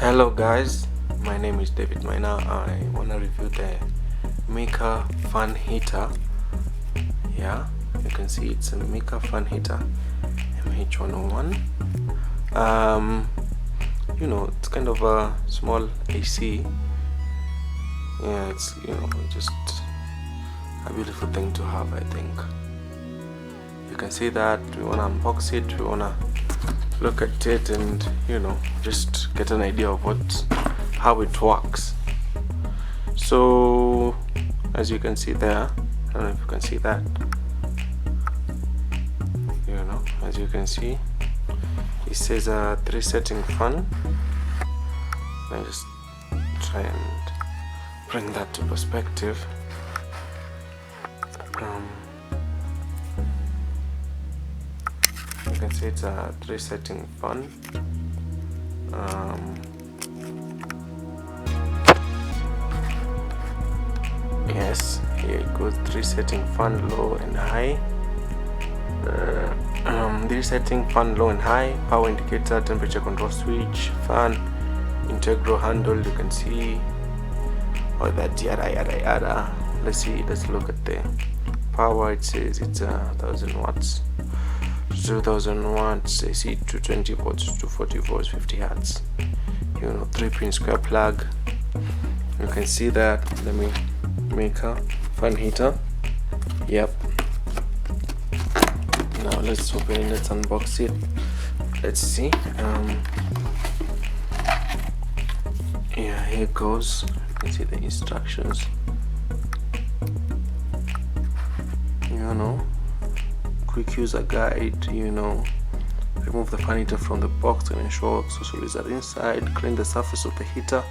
Hello guys, my name is David Mania. I want to review the Mika fan heater. Yeah, you can see it's a Mika fan heater MH101. It's kind of a small AC. Yeah, it's just a beautiful thing to have, I think. You can see that we want to unbox it, we want to look at it and just get an idea of how it works. So as you can see there, I don't know if you can see that, as you can see it says a 3 setting fan. Let me just try and bring that to perspective. You can see it's a 3 setting fan. Yes, here it goes. 3 setting fan, low and high. 3 setting fan, low and high. Power indicator, temperature control switch, fan, integral handle. You can see all that yada. Let's look at the power. It says it's 1000 watts, 2000 watts AC, 220 volts, 240 volts, 50 hertz. 3-pin square plug. You can see that. Let me make a fan heater. Yep. Now let's open it, let's unbox it. Let's see. Yeah, here it goes. You can see the instructions. Quick user guide. Remove the fan heater from the box and ensure accessories are inside. Clean the surface of the heater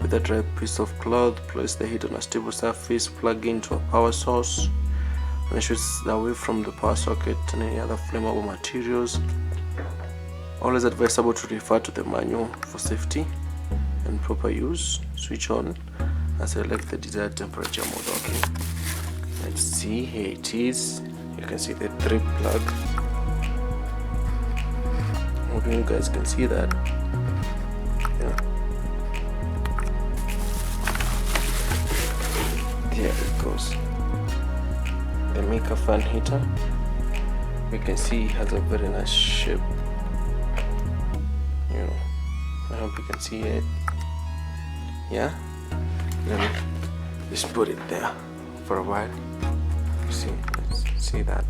with a dry piece of cloth. Place the heater on a stable surface. Plug into a power source. Ensure it's away from the power socket and any other flammable materials. Always advisable to refer to the manual for safety and proper use. Switch on and select the desired temperature mode. Okay, let's see. Here it is. You can see the 3 plug. Hoping you guys can see that. Yeah. There it goes. The Mika fan heater. We can see it has a very nice shape. I hope you can see it. Yeah. Let me just put it there for a while. Let's see that.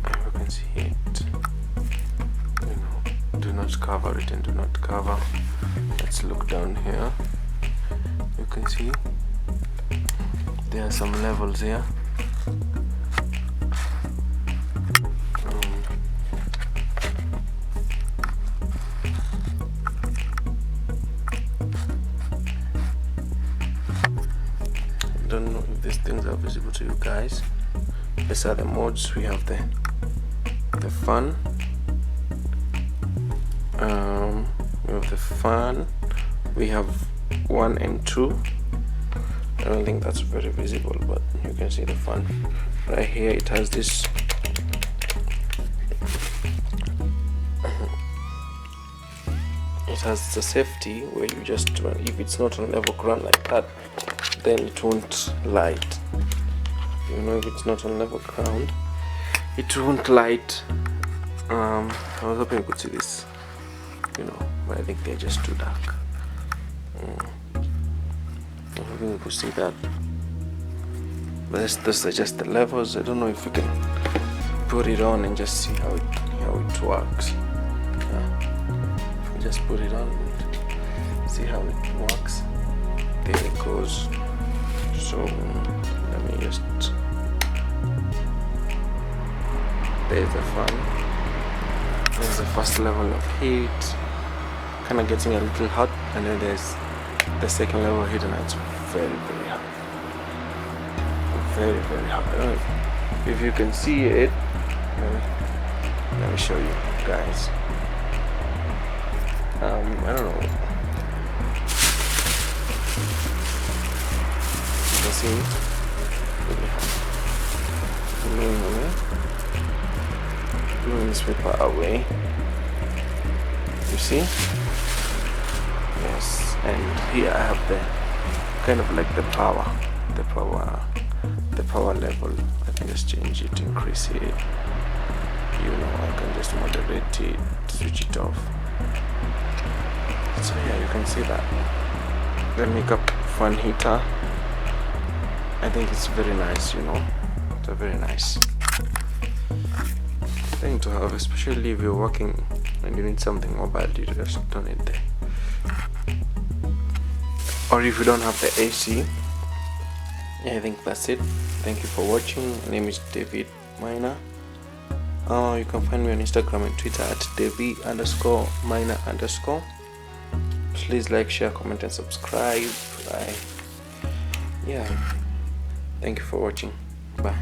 You can see it. Do not cover it and do not cover. Let's look down here. You can see there are some levels here. I don't know if these things are visible to you guys. These are the modes. We have the fan. We have the fan. We have 1 and 2. I don't think that's very visible, but you can see the fan right here. It has this the safety where you just, if it's not on level ground like that, then it won't light. If it's not on level ground, it won't light. I was hoping you could see this, but I think they're just too dark. I'm hoping you could see that. But those are just the levels. I don't know if you can put it on and just see how it works. If we just put it on and see how it works. There it goes. So let me just, there's the fan. There's the first level of heat, kind of getting a little hot, and then there's the second level of heat, and it's very hot. Very hot. I don't know if you can see it. Let me show you guys. I don't know. You can see it. pulling this paper away. You see? Yes, and here I have the kind of like the power level. I can just change it, increase it. You know, I can just moderate it, switch it off. So yeah, you can see that the Mika fan heater, I think it's very nice, you know. It's a very nice thing to have, especially if you're working and you need something mobile. You just don't need the, or if you don't have the AC. Yeah, I think that's it. Thank you for watching. My name is David Miner. You can find me on Instagram and Twitter at David_Miner_. Please like, share, comment and subscribe. Yeah, thank you for watching. Bye.